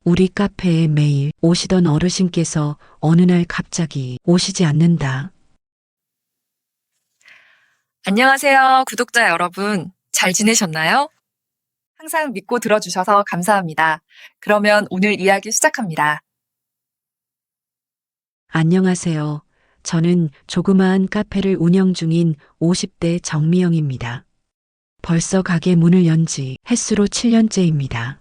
우리 카페에 매일 오시던 어르신께서 어느 날 갑자기 오시지 않는다. 안녕하세요, 구독자 여러분. 잘 지내셨나요? 항상 믿고 들어주셔서 감사합니다. 그러면 오늘 이야기 시작합니다. 안녕하세요. 저는 조그마한 카페를 운영 중인 50대 정미영입니다. 벌써 가게 문을 연 지 햇수로 7년째입니다.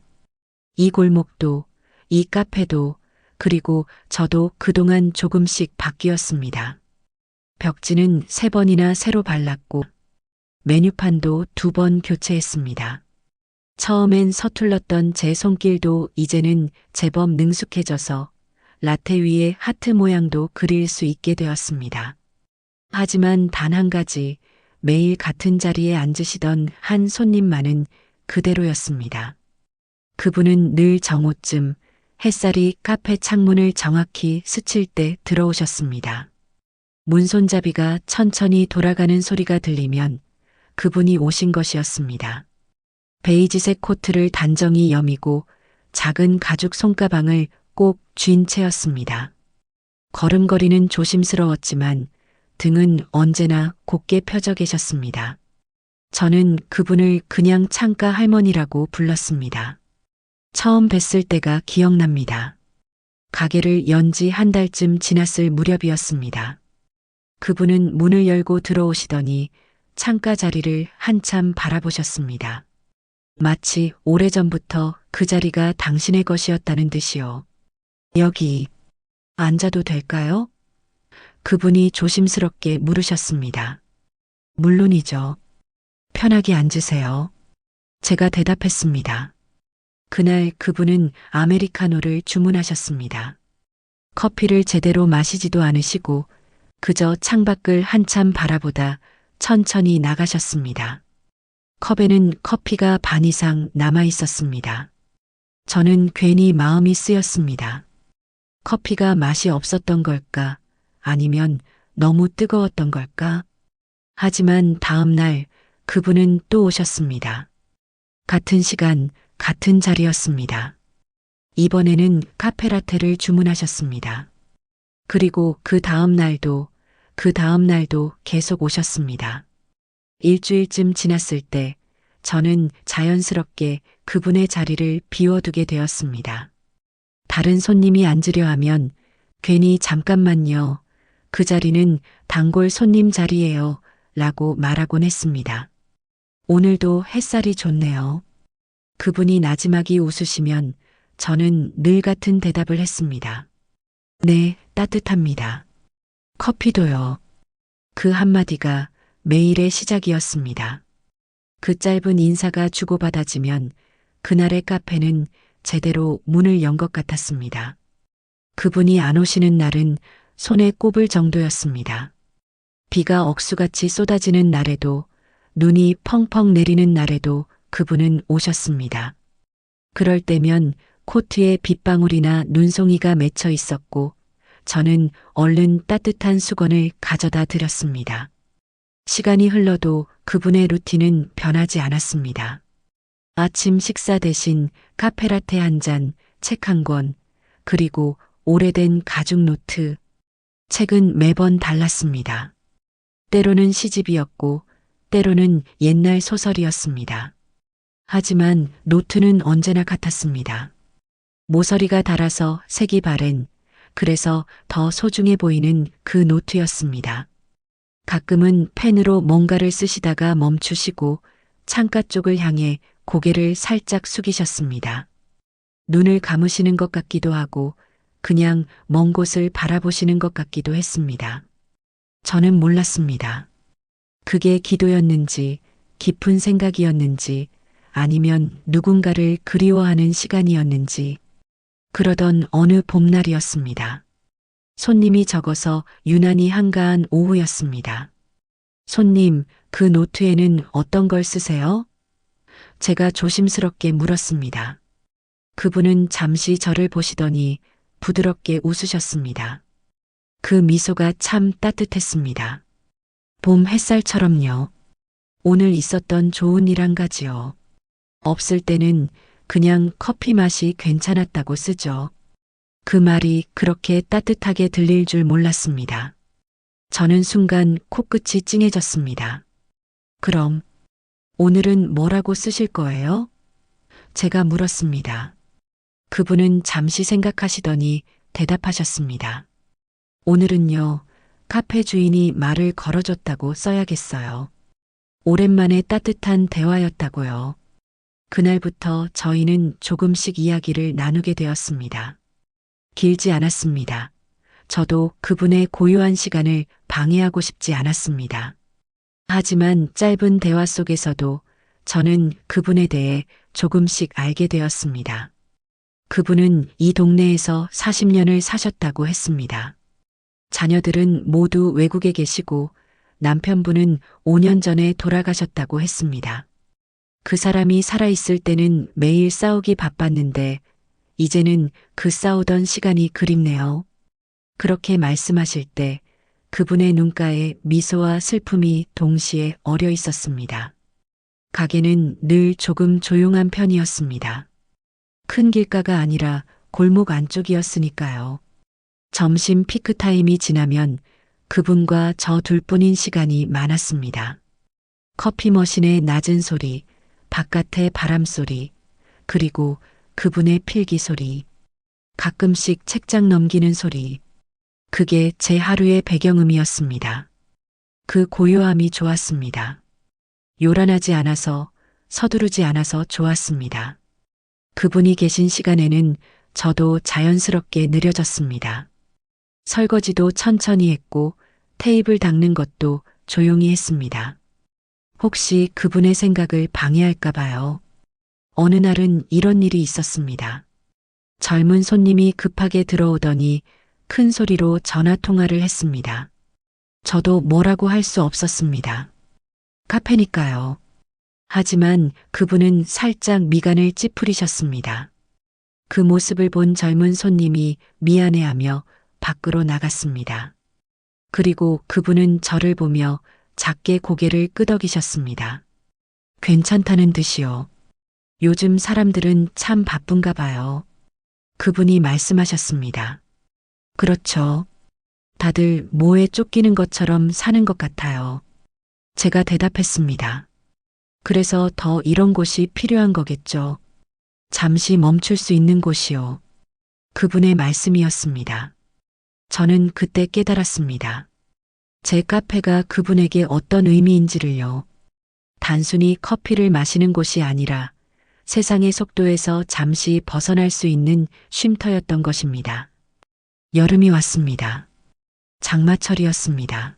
이 골목도, 이 카페도, 그리고 저도 그동안 조금씩 바뀌었습니다. 벽지는 3번이나 새로 발랐고, 메뉴판도 2번 교체했습니다. 처음엔 서툴렀던 제 손길도 이제는 제법 능숙해져서 라테 위에 하트 모양도 그릴 수 있게 되었습니다. 하지만 단 한 가지, 매일 같은 자리에 앉으시던 한 손님만은 그대로였습니다. 그분은 늘 정오쯤 햇살이 카페 창문을 정확히 스칠 때 들어오셨습니다. 문손잡이가 천천히 돌아가는 소리가 들리면 그분이 오신 것이었습니다. 베이지색 코트를 단정히 여미고 작은 가죽 손가방을 꼭 쥔 채였습니다. 걸음걸이는 조심스러웠지만 등은 언제나 곧게 펴져 계셨습니다. 저는 그분을 그냥 창가 할머니라고 불렀습니다. 처음 뵀을 때가 기억납니다. 가게를 연 지 한 달쯤 지났을 무렵이었습니다. 그분은 문을 열고 들어오시더니 창가 자리를 한참 바라보셨습니다. 마치 오래전부터 그 자리가 당신의 것이었다는 듯이요. 여기 앉아도 될까요? 그분이 조심스럽게 물으셨습니다. 물론이죠. 편하게 앉으세요. 제가 대답했습니다. 그날 그분은 아메리카노를 주문하셨습니다. 커피를 제대로 마시지도 않으시고 그저 창밖을 한참 바라보다 천천히 나가셨습니다. 컵에는 커피가 반 이상 남아 있었습니다. 저는 괜히 마음이 쓰였습니다. 커피가 맛이 없었던 걸까? 아니면 너무 뜨거웠던 걸까? 하지만 다음 날 그분은 또 오셨습니다. 같은 시간, 같은 자리였습니다. 이번에는 카페라테를 주문하셨습니다. 그리고 그 다음 날도 계속 오셨습니다. 일주일쯤 지났을 때 저는 자연스럽게 그분의 자리를 비워두게 되었습니다. 다른 손님이 앉으려 하면 괜히 잠깐만요. 그 자리는 단골 손님 자리예요. 라고 말하곤 했습니다. 오늘도 햇살이 좋네요. 그분이 나지막이 웃으시면 저는 늘 같은 대답을 했습니다. 네, 따뜻합니다. 커피도요. 그 한마디가 매일의 시작이었습니다. 그 짧은 인사가 주고받아지면 그날의 카페는 제대로 문을 연 것 같았습니다. 그분이 안 오시는 날은 손에 꼽을 정도였습니다. 비가 억수같이 쏟아지는 날에도 눈이 펑펑 내리는 날에도 그분은 오셨습니다. 그럴 때면 코트에 빗방울이나 눈송이가 맺혀 있었고 저는 얼른 따뜻한 수건을 가져다 드렸습니다. 시간이 흘러도 그분의 루틴은 변하지 않았습니다. 아침 식사 대신 카페라테 한 잔, 책 한 권, 그리고 오래된 가죽 노트. 책은 매번 달랐습니다. 때로는 시집이었고, 때로는 옛날 소설이었습니다. 하지만 노트는 언제나 같았습니다. 모서리가 달아서 색이 바랜, 그래서 더 소중해 보이는 그 노트였습니다. 가끔은 펜으로 뭔가를 쓰시다가 멈추시고 창가 쪽을 향해 고개를 살짝 숙이셨습니다. 눈을 감으시는 것 같기도 하고 그냥 먼 곳을 바라보시는 것 같기도 했습니다. 저는 몰랐습니다. 그게 기도였는지 깊은 생각이었는지 아니면 누군가를 그리워하는 시간이었는지 그러던 어느 봄날이었습니다. 손님이 적어서 유난히 한가한 오후였습니다. 손님, 그 노트에는 어떤 걸 쓰세요? 제가 조심스럽게 물었습니다. 그분은 잠시 저를 보시더니 부드럽게 웃으셨습니다. 그 미소가 참 따뜻했습니다. 봄 햇살처럼요. 오늘 있었던 좋은 일 한 가지요. 없을 때는 그냥 커피 맛이 괜찮았다고 쓰죠. 그 말이 그렇게 따뜻하게 들릴 줄 몰랐습니다. 저는 순간 코끝이 찡해졌습니다. 그럼 오늘은 뭐라고 쓰실 거예요? 제가 물었습니다. 그분은 잠시 생각하시더니 대답하셨습니다. 오늘은요, 카페 주인이 말을 걸어줬다고 써야겠어요. 오랜만에 따뜻한 대화였다고요. 그날부터 저희는 조금씩 이야기를 나누게 되었습니다. 길지 않았습니다. 저도 그분의 고요한 시간을 방해하고 싶지 않았습니다. 하지만 짧은 대화 속에서도 저는 그분에 대해 조금씩 알게 되었습니다. 그분은 이 동네에서 40년을 사셨다고 했습니다. 자녀들은 모두 외국에 계시고 남편분은 5년 전에 돌아가셨다고 했습니다. 그 사람이 살아있을 때는 매일 싸우기 바빴는데 이제는 그 싸우던 시간이 그립네요. 그렇게 말씀하실 때 그분의 눈가에 미소와 슬픔이 동시에 어려 있었습니다. 가게는 늘 조금 조용한 편이었습니다. 큰 길가가 아니라 골목 안쪽이었으니까요. 점심 피크타임이 지나면 그분과 저 둘뿐인 시간이 많았습니다. 커피 머신의 낮은 소리, 바깥의 바람 소리, 그리고 그분의 필기 소리, 가끔씩 책장 넘기는 소리. 그게 제 하루의 배경음이었습니다. 그 고요함이 좋았습니다. 요란하지 않아서, 서두르지 않아서 좋았습니다. 그분이 계신 시간에는 저도 자연스럽게 느려졌습니다. 설거지도 천천히 했고 테이블 닦는 것도 조용히 했습니다. 혹시 그분의 생각을 방해할까 봐요. 어느 날은 이런 일이 있었습니다. 젊은 손님이 급하게 들어오더니 큰 소리로 전화 통화를 했습니다. 저도 뭐라고 할 수 없었습니다. 카페니까요. 하지만 그분은 살짝 미간을 찌푸리셨습니다. 그 모습을 본 젊은 손님이 미안해하며 밖으로 나갔습니다. 그리고 그분은 저를 보며 작게 고개를 끄덕이셨습니다. 괜찮다는 듯이요. 요즘 사람들은 참 바쁜가 봐요. 그분이 말씀하셨습니다. 그렇죠. 다들 뭐에 쫓기는 것처럼 사는 것 같아요. 제가 대답했습니다. 그래서 더 이런 곳이 필요한 거겠죠. 잠시 멈출 수 있는 곳이요. 그분의 말씀이었습니다. 저는 그때 깨달았습니다. 제 카페가 그분에게 어떤 의미인지를요. 단순히 커피를 마시는 곳이 아니라 세상의 속도에서 잠시 벗어날 수 있는 쉼터였던 것입니다. 여름이 왔습니다. 장마철이었습니다.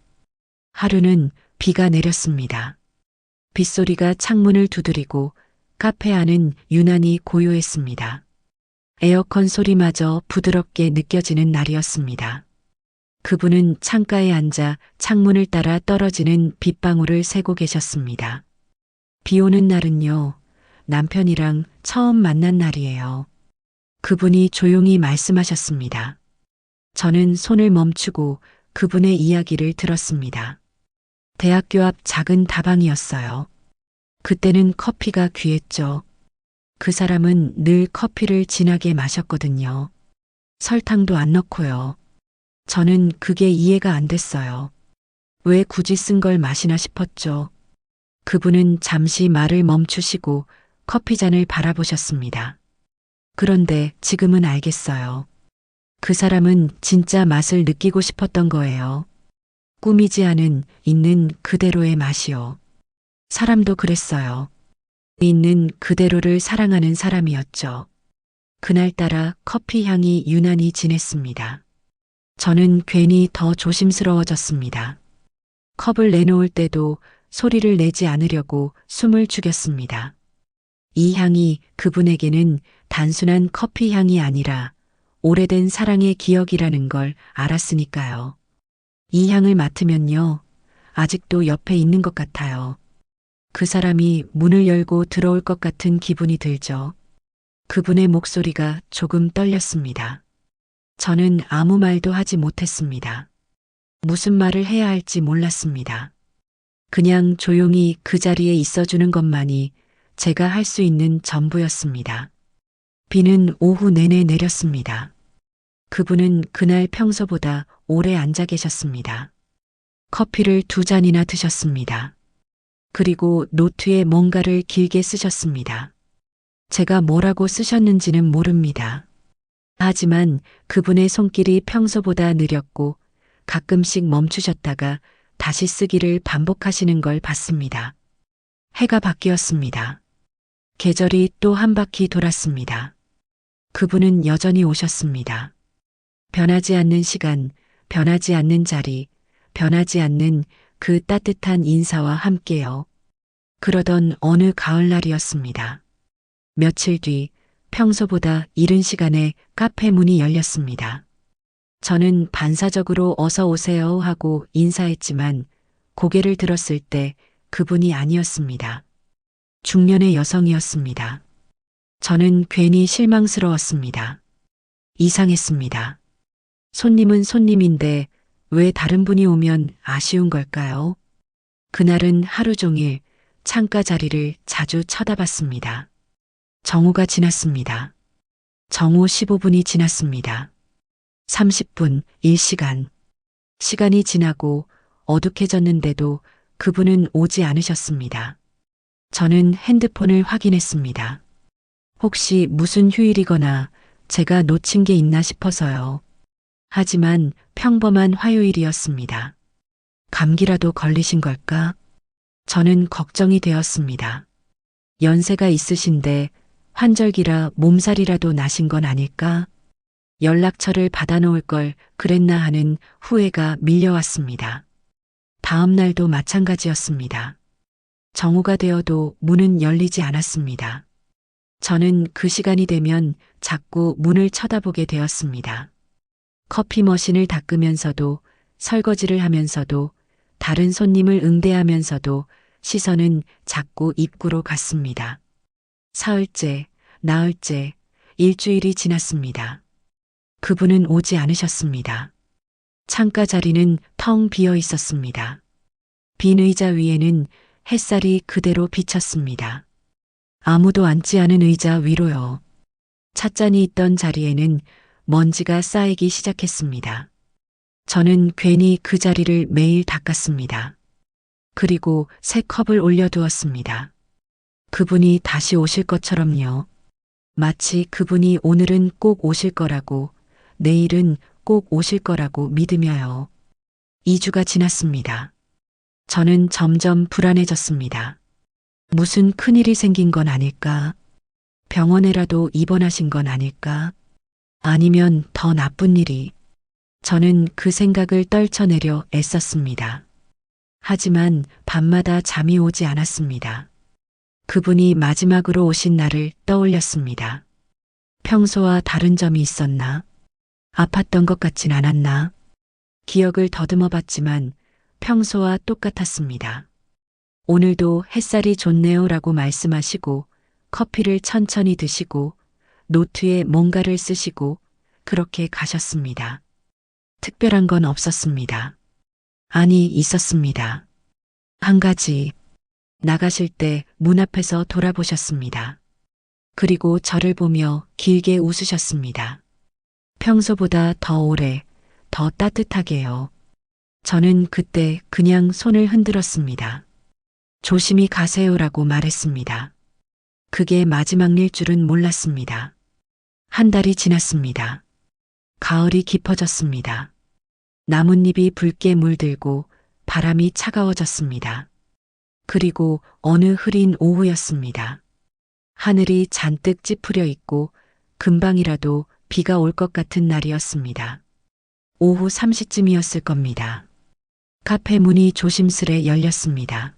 하루는 비가 내렸습니다. 빗소리가 창문을 두드리고 카페 안은 유난히 고요했습니다. 에어컨 소리마저 부드럽게 느껴지는 날이었습니다. 그분은 창가에 앉아 창문을 따라 떨어지는 빗방울을 세고 계셨습니다. 비 오는 날은요, 남편이랑 처음 만난 날이에요. 그분이 조용히 말씀하셨습니다. 저는 손을 멈추고 그분의 이야기를 들었습니다. 대학교 앞 작은 다방이었어요. 그때는 커피가 귀했죠. 그 사람은 늘 커피를 진하게 마셨거든요. 설탕도 안 넣고요. 저는 그게 이해가 안 됐어요. 왜 굳이 쓴 걸 마시나 싶었죠. 그분은 잠시 말을 멈추시고 커피잔을 바라보셨습니다. 그런데 지금은 알겠어요. 그 사람은 진짜 맛을 느끼고 싶었던 거예요. 꾸미지 않은 있는 그대로의 맛이요. 사람도 그랬어요. 있는 그대로를 사랑하는 사람이었죠. 그날따라 커피 향이 유난히 진했습니다. 저는 괜히 더 조심스러워졌습니다. 컵을 내놓을 때도 소리를 내지 않으려고 숨을 죽였습니다. 이 향이 그분에게는 단순한 커피 향이 아니라 오래된 사랑의 기억이라는 걸 알았으니까요. 이 향을 맡으면요, 아직도 옆에 있는 것 같아요. 그 사람이 문을 열고 들어올 것 같은 기분이 들죠. 그분의 목소리가 조금 떨렸습니다. 저는 아무 말도 하지 못했습니다. 무슨 말을 해야 할지 몰랐습니다. 그냥 조용히 그 자리에 있어주는 것만이 제가 할 수 있는 전부였습니다. 비는 오후 내내 내렸습니다. 그분은 그날 평소보다 오래 앉아 계셨습니다. 커피를 2잔이나 드셨습니다. 그리고 노트에 뭔가를 길게 쓰셨습니다. 제가 뭐라고 쓰셨는지는 모릅니다. 하지만 그분의 손길이 평소보다 느렸고 가끔씩 멈추셨다가 다시 쓰기를 반복하시는 걸 봤습니다. 해가 바뀌었습니다. 계절이 또 한 바퀴 돌았습니다. 그분은 여전히 오셨습니다. 변하지 않는 시간, 변하지 않는 자리, 변하지 않는 그 따뜻한 인사와 함께요. 그러던 어느 가을날이었습니다. 며칠 뒤 평소보다 이른 시간에 카페 문이 열렸습니다. 저는 반사적으로 어서 오세요 하고 인사했지만 고개를 들었을 때 그분이 아니었습니다. 중년의 여성이었습니다. 저는 괜히 실망스러웠습니다. 이상했습니다. 손님은 손님인데 왜 다른 분이 오면 아쉬운 걸까요? 그날은 하루 종일 창가 자리를 자주 쳐다봤습니다. 정오가 지났습니다. 정오 15분이 지났습니다. 30분, 1시간. 시간이 지나고 어둑해졌는데도 그분은 오지 않으셨습니다. 저는 핸드폰을 확인했습니다. 혹시 무슨 휴일이거나 제가 놓친 게 있나 싶어서요. 하지만 평범한 화요일이었습니다. 감기라도 걸리신 걸까? 저는 걱정이 되었습니다. 연세가 있으신데 환절기라 몸살이라도 나신 건 아닐까? 연락처를 받아놓을 걸 그랬나 하는 후회가 밀려왔습니다. 다음 날도 마찬가지였습니다. 정오가 되어도 문은 열리지 않았습니다. 저는 그 시간이 되면 자꾸 문을 쳐다보게 되었습니다. 커피 머신을 닦으면서도 설거지를 하면서도 다른 손님을 응대하면서도 시선은 자꾸 입구로 갔습니다. 사흘째, 나흘째, 일주일이 지났습니다. 그분은 오지 않으셨습니다. 창가 자리는 텅 비어 있었습니다. 빈 의자 위에는 햇살이 그대로 비쳤습니다. 아무도 앉지 않은 의자 위로요. 찻잔이 있던 자리에는 먼지가 쌓이기 시작했습니다. 저는 괜히 그 자리를 매일 닦았습니다. 그리고 새 컵을 올려두었습니다. 그분이 다시 오실 것처럼요. 마치 그분이 오늘은 꼭 오실 거라고, 내일은 꼭 오실 거라고 믿으며요. 2주가 지났습니다. 저는 점점 불안해졌습니다. 무슨 큰일이 생긴 건 아닐까? 병원에라도 입원하신 건 아닐까? 아니면 더 나쁜 일이. 저는 그 생각을 떨쳐내려 애썼습니다. 하지만 밤마다 잠이 오지 않았습니다. 그분이 마지막으로 오신 날을 떠올렸습니다. 평소와 다른 점이 있었나? 아팠던 것 같진 않았나? 기억을 더듬어 봤지만 평소와 똑같았습니다. 오늘도 햇살이 좋네요라고 말씀하시고 커피를 천천히 드시고 노트에 뭔가를 쓰시고 그렇게 가셨습니다. 특별한 건 없었습니다. 아니, 있었습니다. 한 가지. 나가실 때 문 앞에서 돌아보셨습니다. 그리고 저를 보며 길게 웃으셨습니다. 평소보다 더 오래, 더 따뜻하게요. 저는 그때 그냥 손을 흔들었습니다. 조심히 가세요라고 말했습니다. 그게 마지막일 줄은 몰랐습니다. 한 달이 지났습니다. 가을이 깊어졌습니다. 나뭇잎이 붉게 물들고 바람이 차가워졌습니다. 그리고 어느 흐린 오후였습니다. 하늘이 잔뜩 찌푸려 있고 금방이라도 비가 올 것 같은 날이었습니다. 오후 3시쯤이었을 겁니다. 카페 문이 조심스레 열렸습니다.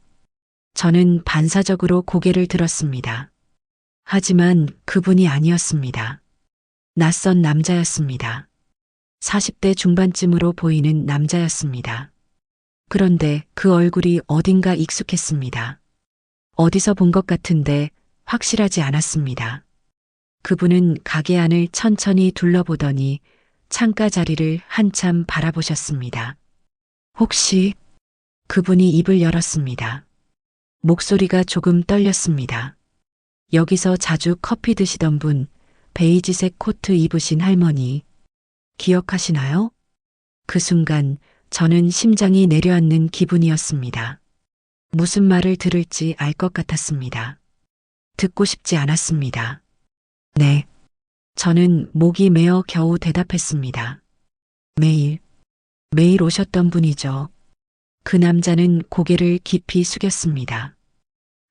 저는 반사적으로 고개를 들었습니다. 하지만 그분이 아니었습니다. 낯선 남자였습니다. 40대 중반쯤으로 보이는 남자였습니다. 그런데 그 얼굴이 어딘가 익숙했습니다. 어디서 본 것 같은데 확실하지 않았습니다. 그분은 가게 안을 천천히 둘러보더니 창가 자리를 한참 바라보셨습니다. 혹시 그분이 입을 열었습니다. 목소리가 조금 떨렸습니다. 여기서 자주 커피 드시던 분, 베이지색 코트 입으신 할머니. 기억하시나요? 그 순간 저는 심장이 내려앉는 기분이었습니다. 무슨 말을 들을지 알 것 같았습니다. 듣고 싶지 않았습니다. 네. 저는 목이 메어 겨우 대답했습니다. 매일 오셨던 분이죠. 그 남자는 고개를 깊이 숙였습니다.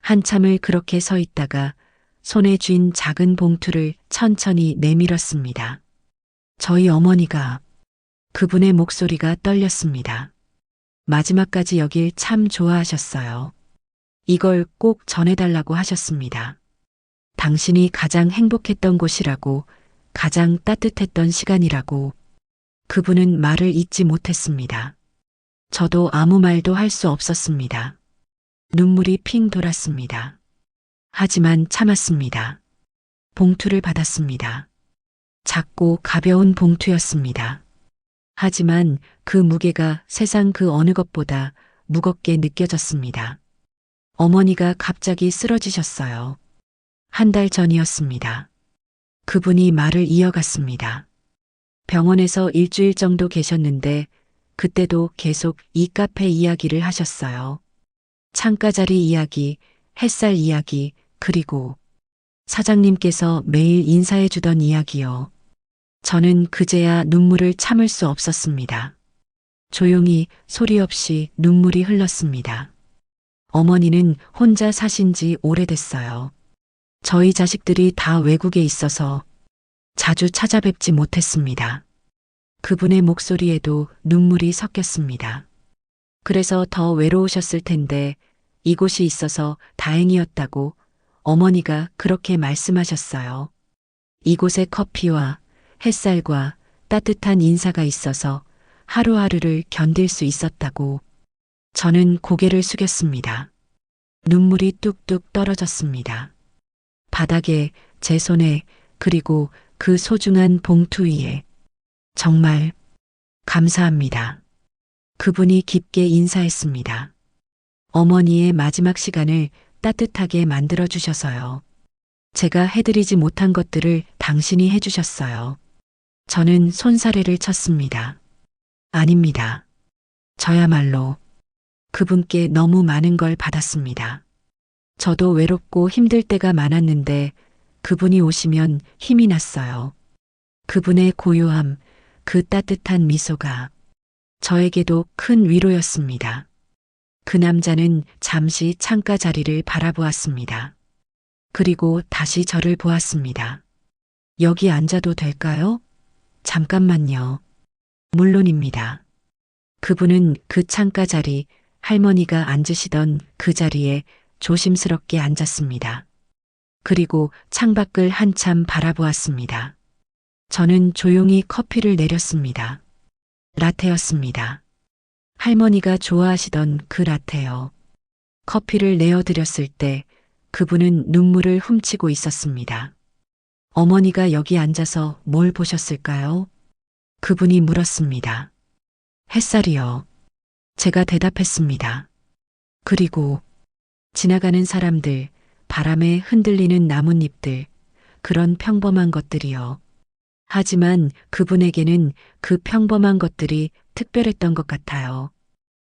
한참을 그렇게 서 있다가 손에 쥔 작은 봉투를 천천히 내밀었습니다. 저희 어머니가. 그분의 목소리가 떨렸습니다. 마지막까지 여길 참 좋아하셨어요. 이걸 꼭 전해달라고 하셨습니다. 당신이 가장 행복했던 곳이라고, 가장 따뜻했던 시간이라고. 그분은 말을 잇지 못했습니다. 저도 아무 말도 할 수 없었습니다. 눈물이 핑 돌았습니다. 하지만 참았습니다. 봉투를 받았습니다. 작고 가벼운 봉투였습니다. 하지만 그 무게가 세상 그 어느 것보다 무겁게 느껴졌습니다. 어머니가 갑자기 쓰러지셨어요. 한 달 전이었습니다. 그분이 말을 이어갔습니다. 병원에서 일주일 정도 계셨는데 그때도 계속 이 카페 이야기를 하셨어요. 창가자리 이야기, 햇살 이야기, 그리고 사장님께서 매일 인사해 주던 이야기요. 저는 그제야 눈물을 참을 수 없었습니다. 조용히 소리 없이 눈물이 흘렀습니다. 어머니는 혼자 사신 지 오래됐어요. 저희 자식들이 다 외국에 있어서 자주 찾아뵙지 못했습니다. 그분의 목소리에도 눈물이 섞였습니다. 그래서 더 외로우셨을 텐데 이곳이 있어서 다행이었다고 어머니가 그렇게 말씀하셨어요. 이곳의 커피와 햇살과 따뜻한 인사가 있어서 하루하루를 견딜 수 있었다고. 저는 고개를 숙였습니다. 눈물이 뚝뚝 떨어졌습니다. 바닥에, 제 손에, 그리고 그 소중한 봉투 위에. 정말 감사합니다. 그분이 깊게 인사했습니다. 어머니의 마지막 시간을 따뜻하게 만들어주셔서요. 제가 해드리지 못한 것들을 당신이 해주셨어요. 저는 손사래를 쳤습니다. 아닙니다. 저야말로 그분께 너무 많은 걸 받았습니다. 저도 외롭고 힘들 때가 많았는데 그분이 오시면 힘이 났어요. 그분의 고요함, 그 따뜻한 미소가 저에게도 큰 위로였습니다. 그 남자는 잠시 창가 자리를 바라보았습니다. 그리고 다시 저를 보았습니다. 여기 앉아도 될까요? 잠깐만요. 물론입니다. 그분은 그 창가 자리, 할머니가 앉으시던 그 자리에 조심스럽게 앉았습니다. 그리고 창밖을 한참 바라보았습니다. 저는 조용히 커피를 내렸습니다. 라테였습니다. 할머니가 좋아하시던 그 라테요. 커피를 내어드렸을 때 그분은 눈물을 훔치고 있었습니다. 어머니가 여기 앉아서 뭘 보셨을까요? 그분이 물었습니다. 햇살이요. 제가 대답했습니다. 그리고 지나가는 사람들, 바람에 흔들리는 나뭇잎들, 그런 평범한 것들이요. 하지만 그분에게는 그 평범한 것들이 특별했던 것 같아요.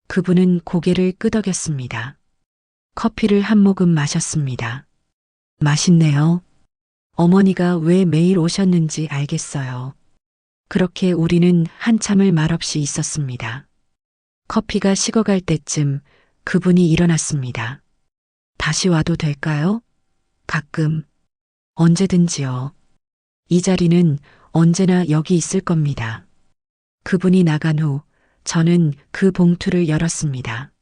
그분은 고개를 끄덕였습니다. 커피를 한 모금 마셨습니다. 맛있네요. 어머니가 왜 매일 오셨는지 알겠어요. 그렇게 우리는 한참을 말없이 있었습니다. 커피가 식어갈 때쯤 그분이 일어났습니다. 다시 와도 될까요? 가끔. 언제든지요. 이 자리는 언제나 여기 있을 겁니다. 그분이 나간 후 저는 그 봉투를 열었습니다.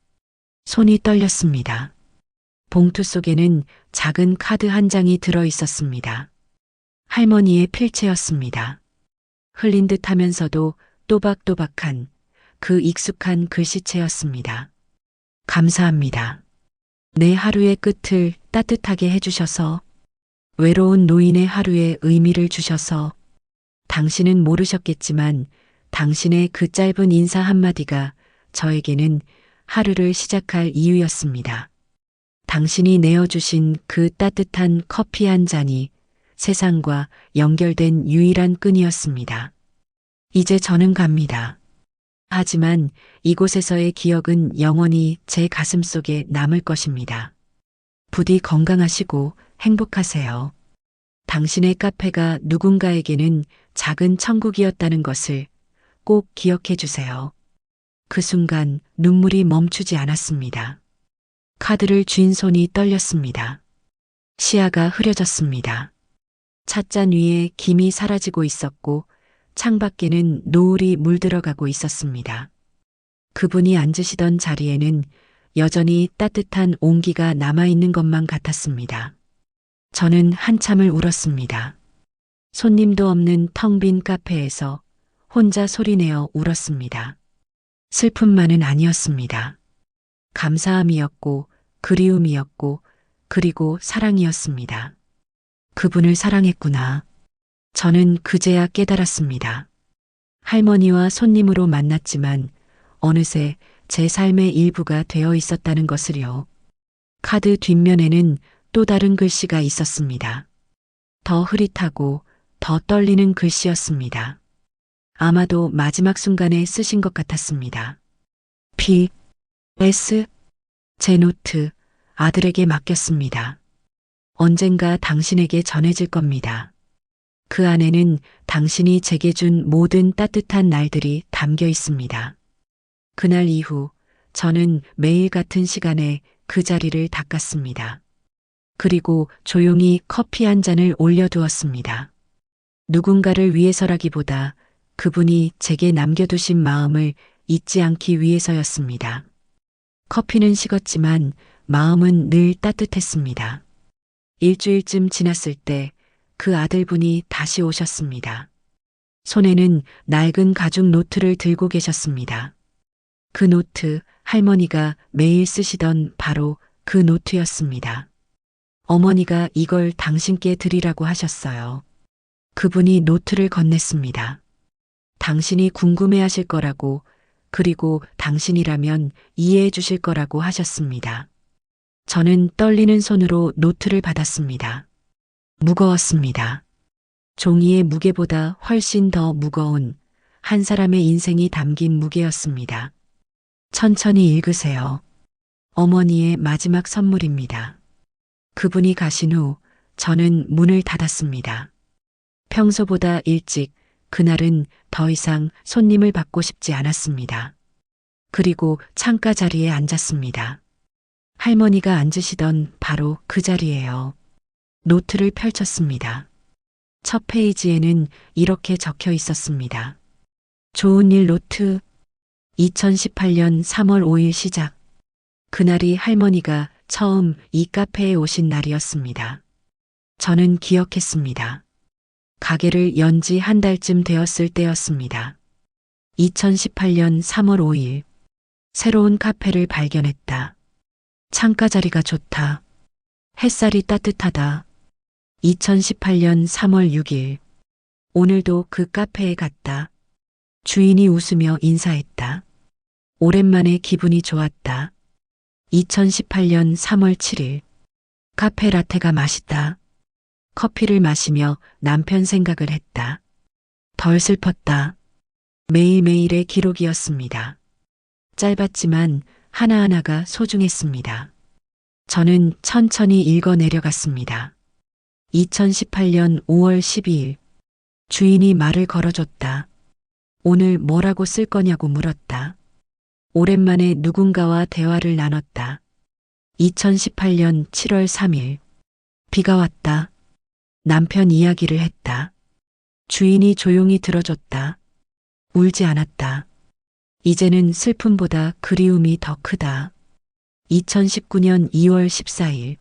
손이 떨렸습니다. 봉투 속에는 작은 카드 한 장이 들어 있었습니다. 할머니의 필체였습니다. 흘린 듯 하면서도 또박또박한 그 익숙한 글씨체였습니다. 감사합니다. 내 하루의 끝을 따뜻하게 해주셔서, 외로운 노인의 하루에 의미를 주셔서, 당신은 모르셨겠지만 당신의 그 짧은 인사 한마디가 저에게는 하루를 시작할 이유였습니다. 당신이 내어주신 그 따뜻한 커피 한 잔이 세상과 연결된 유일한 끈이었습니다. 이제 저는 갑니다. 하지만 이곳에서의 기억은 영원히 제 가슴 속에 남을 것입니다. 부디 건강하시고 행복하세요. 당신의 카페가 누군가에게는 작은 천국이었다는 것을 꼭 기억해 주세요. 그 순간 눈물이 멈추지 않았습니다. 카드를 쥔 손이 떨렸습니다. 시야가 흐려졌습니다. 찻잔 위에 김이 사라지고 있었고 창밖에는 노을이 물들어가고 있었습니다. 그분이 앉으시던 자리에는 여전히 따뜻한 온기가 남아있는 것만 같았습니다. 저는 한참을 울었습니다. 손님도 없는 텅 빈 카페에서 혼자 소리내어 울었습니다. 슬픔만은 아니었습니다. 감사함이었고 그리움이었고 그리고 사랑이었습니다. 그분을 사랑했구나. 저는 그제야 깨달았습니다. 할머니와 손님으로 만났지만 어느새 제 삶의 일부가 되어 있었다는 것을요. 카드 뒷면에는 또 다른 글씨가 있었습니다. 더 흐릿하고 더 떨리는 글씨였습니다. 아마도 마지막 순간에 쓰신 것 같았습니다. P.S. 제 노트 아들에게 맡겼습니다. 언젠가 당신에게 전해질 겁니다. 그 안에는 당신이 제게 준 모든 따뜻한 날들이 담겨 있습니다. 그날 이후 저는 매일 같은 시간에 그 자리를 닦았습니다. 그리고 조용히 커피 한 잔을 올려두었습니다. 누군가를 위해서라기보다 그분이 제게 남겨두신 마음을 잊지 않기 위해서였습니다. 커피는 식었지만 마음은 늘 따뜻했습니다. 일주일쯤 지났을 때 그 아들분이 다시 오셨습니다. 손에는 낡은 가죽 노트를 들고 계셨습니다. 그 노트, 할머니가 매일 쓰시던 바로 그 노트였습니다. 어머니가 이걸 당신께 드리라고 하셨어요. 그분이 노트를 건넸습니다. 당신이 궁금해하실 거라고, 그리고 당신이라면 이해해 주실 거라고 하셨습니다. 저는 떨리는 손으로 노트를 받았습니다. 무거웠습니다. 종이의 무게보다 훨씬 더 무거운 한 사람의 인생이 담긴 무게였습니다. 천천히 읽으세요. 어머니의 마지막 선물입니다. 그분이 가신 후 저는 문을 닫았습니다. 평소보다 일찍 그날은 더 이상 손님을 받고 싶지 않았습니다. 그리고 창가 자리에 앉았습니다. 할머니가 앉으시던 바로 그 자리예요. 노트를 펼쳤습니다. 첫 페이지에는 이렇게 적혀 있었습니다. 좋은 일 노트 2018년 3월 5일 시작. 그날이 할머니가 처음 이 카페에 오신 날이었습니다. 저는 기억했습니다. 가게를 연 지 한 달쯤 되었을 때였습니다. 2018년 3월 5일. 새로운 카페를 발견했다. 창가 자리가 좋다. 햇살이 따뜻하다. 2018년 3월 6일. 오늘도 그 카페에 갔다. 주인이 웃으며 인사했다. 오랜만에 기분이 좋았다. 2018년 3월 7일. 카페 라테가 맛있다. 커피를 마시며 남편 생각을 했다. 덜 슬펐다. 매일매일의 기록이었습니다. 짧았지만 하나하나가 소중했습니다. 저는 천천히 읽어 내려갔습니다. 2018년 5월 12일. 주인이 말을 걸어줬다. 오늘 뭐라고 쓸 거냐고 물었다. 오랜만에 누군가와 대화를 나눴다. 2018년 7월 3일. 비가 왔다. 남편 이야기를 했다. 주인이 조용히 들어줬다. 울지 않았다. 이제는 슬픔보다 그리움이 더 크다. 2019년 2월 14일.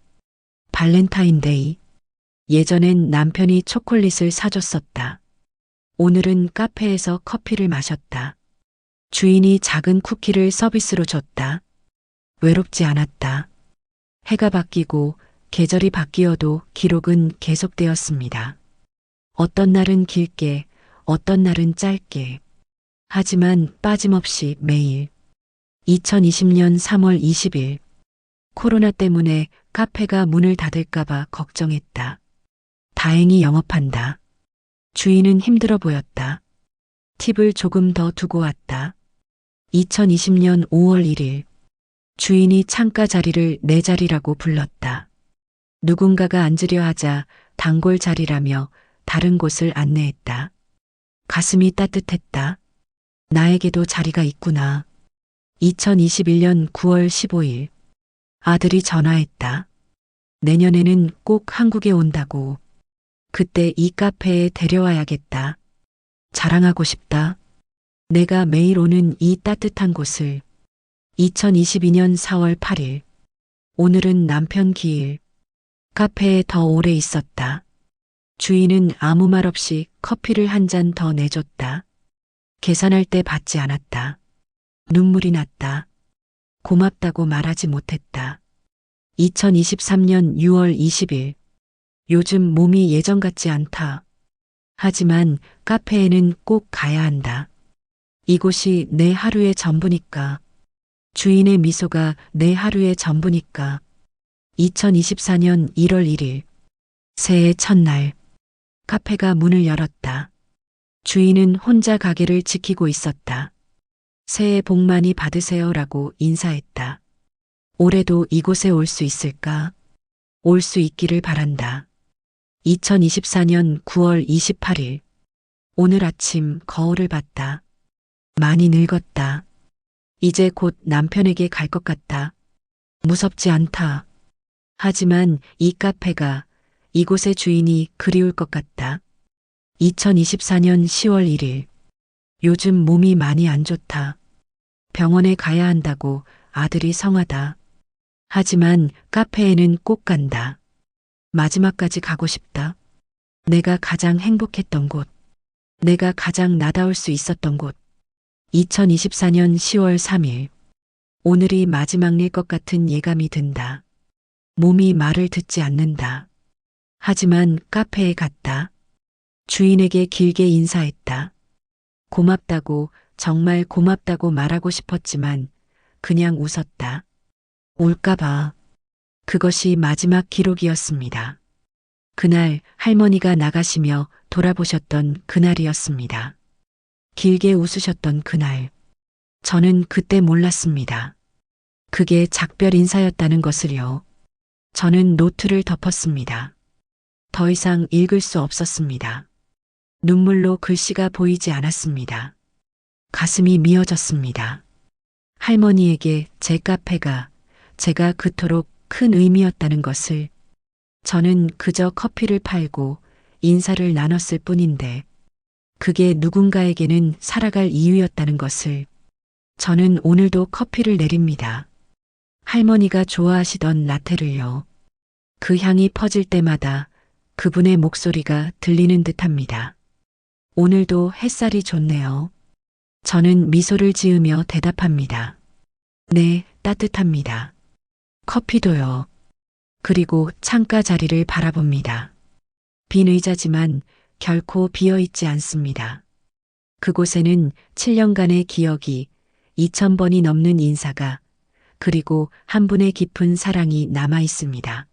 발렌타인데이. 예전엔 남편이 초콜릿을 사줬었다. 오늘은 카페에서 커피를 마셨다. 주인이 작은 쿠키를 서비스로 줬다. 외롭지 않았다. 해가 바뀌고 계절이 바뀌어도 기록은 계속되었습니다. 어떤 날은 길게, 어떤 날은 짧게. 하지만 빠짐없이 매일. 2020년 3월 20일. 코로나 때문에 카페가 문을 닫을까봐 걱정했다. 다행히 영업한다. 주인은 힘들어 보였다. 팁을 조금 더 두고 왔다. 2020년 5월 1일. 주인이 창가 자리를 내 자리라고 불렀다. 누군가가 앉으려 하자 단골 자리라며 다른 곳을 안내했다. 가슴이 따뜻했다. 나에게도 자리가 있구나. 2021년 9월 15일. 아들이 전화했다. 내년에는 꼭 한국에 온다고. 그때 이 카페에 데려와야겠다. 자랑하고 싶다. 내가 매일 오는 이 따뜻한 곳을. 2022년 4월 8일. 오늘은 남편 기일. 카페에 더 오래 있었다. 주인은 아무 말 없이 커피를 한 잔 더 내줬다. 계산할 때 받지 않았다. 눈물이 났다. 고맙다고 말하지 못했다. 2023년 6월 20일. 요즘 몸이 예전 같지 않다. 하지만 카페에는 꼭 가야 한다. 이곳이 내 하루의 전부니까. 주인의 미소가 내 하루의 전부니까. 2024년 1월 1일. 새해 첫날. 카페가 문을 열었다. 주인은 혼자 가게를 지키고 있었다. 새해 복 많이 받으세요라고 인사했다. 올해도 이곳에 올 수 있을까? 올 수 있기를 바란다. 2024년 9월 28일. 오늘 아침 거울을 봤다. 많이 늙었다. 이제 곧 남편에게 갈 것 같다. 무섭지 않다. 하지만 이 카페가, 이곳의 주인이 그리울 것 같다. 2024년 10월 1일. 요즘 몸이 많이 안 좋다. 병원에 가야 한다고 아들이 성하다. 하지만 카페에는 꼭 간다. 마지막까지 가고 싶다. 내가 가장 행복했던 곳. 내가 가장 나다울 수 있었던 곳. 2024년 10월 3일. 오늘이 마지막일 것 같은 예감이 든다. 몸이 말을 듣지 않는다. 하지만 카페에 갔다. 주인에게 길게 인사했다. 고맙다고, 정말 고맙다고 말하고 싶었지만 그냥 웃었다. 올까봐. 그것이 마지막 기록이었습니다. 그날 할머니가 나가시며 돌아보셨던 그날이었습니다. 길게 웃으셨던 그날. 저는 그때 몰랐습니다. 그게 작별 인사였다는 것을요. 저는 노트를 덮었습니다. 더 이상 읽을 수 없었습니다. 눈물로 글씨가 보이지 않았습니다. 가슴이 미어졌습니다. 할머니에게 제 카페가 제가 그토록 큰 의미였다는 것을, 저는 그저 커피를 팔고 인사를 나눴을 뿐인데 그게 누군가에게는 살아갈 이유였다는 것을, 저는 오늘도 커피를 내립니다. 할머니가 좋아하시던 라테를요. 그 향이 퍼질 때마다 그분의 목소리가 들리는 듯합니다. 오늘도 햇살이 좋네요. 저는 미소를 지으며 대답합니다. 네, 따뜻합니다. 커피도요. 그리고 창가 자리를 바라봅니다. 빈 의자지만 결코 비어있지 않습니다. 그곳에는 7년간의 기억이, 2000번이 넘는 인사가, 그리고 한 분의 깊은 사랑이 남아 있습니다.